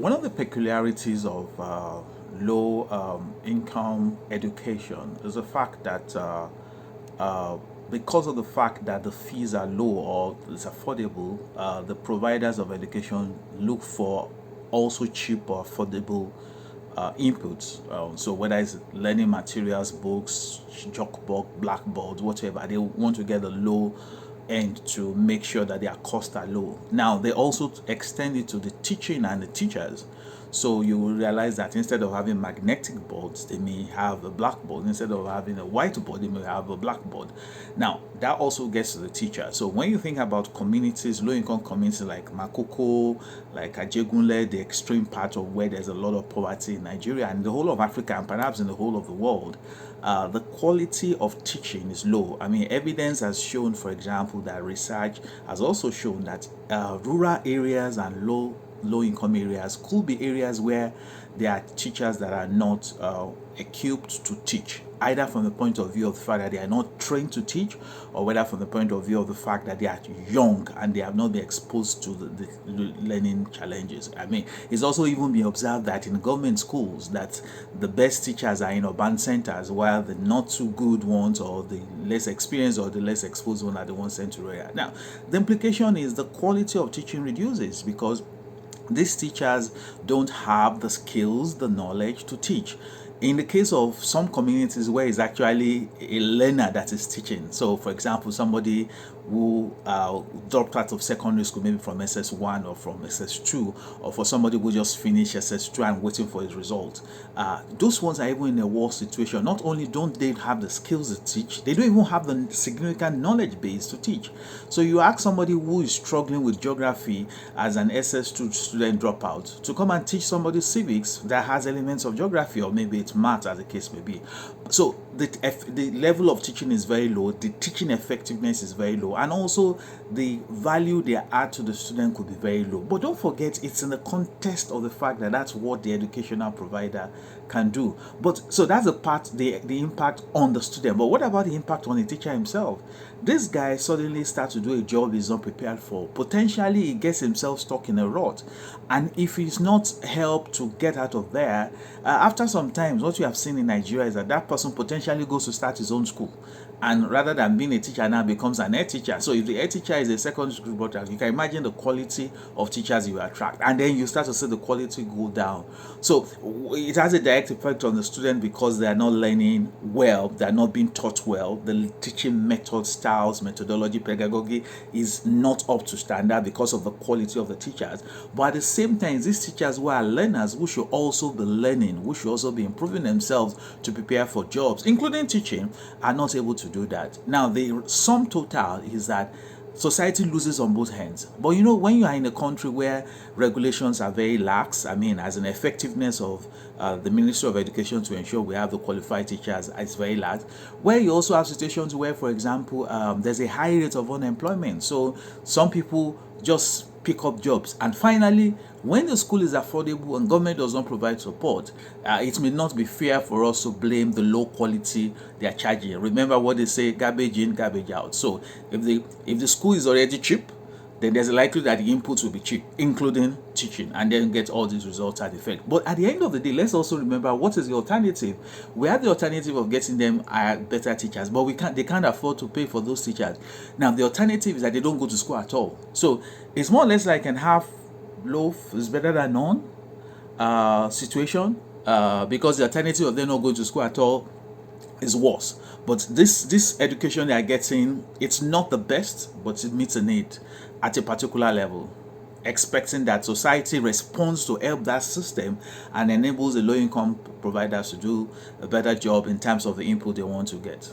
One of the peculiarities of low income education is the fact that uh, because of the fact that the fees are low or it's affordable, the providers of education look for also cheap or affordable inputs. So whether it's learning materials, books, chalkboard, blackboards, whatever, they want to get a low end to make sure that their costs are low. Now they also extend it to the teaching and the teachers. So you will realize that instead of having magnetic boards, they may have a blackboard. Instead of having a whiteboard, they may have a blackboard. Now, that also gets to the teacher. So when you think about communities, low-income communities like Makoko, like Ajegunle, the extreme part of where there's a lot of poverty in Nigeria and the whole of Africa and perhaps in the whole of the world, the quality of teaching is low. I mean, evidence has shown, for example, that research has also shown that rural areas and low income areas could be areas where there are teachers that are not equipped to teach, either from the point of view of the fact that they are not trained to teach, or whether from the point of view of the fact that they are young and they have not been exposed to the learning challenges. I mean, it's also even been observed that in government schools that the best teachers are in urban centers, while the not too good ones or the less experienced or the less exposed ones are the ones sent to rural. Now, the implication is the quality of teaching reduces because these teachers don't have the skills, the knowledge to teach. In the case of some communities where it's actually a learner that is teaching, so for example, somebody who dropped out of secondary school, maybe from SS1 or from SS2, or for somebody who just finished SS2 and waiting for his result, those ones are even in a worse situation. Not only don't they have the skills to teach, they don't even have the significant knowledge base to teach. So you ask somebody who is struggling with geography as an SS2 student dropout to come and teach somebody civics that has elements of geography, or maybe it's math, as the case may be. So the level of teaching is very low, the teaching effectiveness is very low, and also the value they add to the student could be very low. But don't forget, it's in the context of the fact that that's what the educational provider can do. But so that's the part, the impact on the student. But what about the impact on the teacher himself? This guy suddenly starts to do a job he's not prepared for. Potentially he gets himself stuck in a rut, and if he's not helped to get out of there, after some time, what you have seen in Nigeria is that that person potentially goes to start his own school, and rather than being a teacher now becomes an head teacher. So if the head teacher is a secondary school brother, you can imagine the quality of teachers you attract, and then you start to see the quality go down. So it has a direct effect on the student because they are not learning well, they are not being taught well. The teaching method, styles, methodology, pedagogy is not up to standard because of the quality of the teachers. But at the same time, these teachers who are learners, who should also be learning, who should also be improving themselves to prepare for jobs, including teaching, are not able to do that. Now, the sum total is that society loses on both hands. But you know, when you are in a country where regulations are very lax, I mean, as an effectiveness of the Ministry of Education to ensure we have the qualified teachers is very lax, where you also have situations where, for example, there's a high rate of unemployment. So some people just pick up jobs. And finally, when the school is affordable and government does not provide support, it may not be fair for us to blame the low quality they are charging. Remember what they say, garbage in, garbage out. So if the school is already cheap, then there's a likelihood that the inputs will be cheap, including teaching, and then get all these results at effect. But at the end of the day, let's also remember, what is the alternative? We have the alternative of getting them better teachers, but they can't afford to pay for those teachers. Now, the alternative is that they don't go to school at all. So it's more or less like an half loaf is better than none situation, because the alternative of them not going to school at all is worse. But this education they are getting, it's not the best, but it meets a need at a particular level, expecting that society responds to help that system and enables the low-income providers to do a better job in terms of the input they want to get.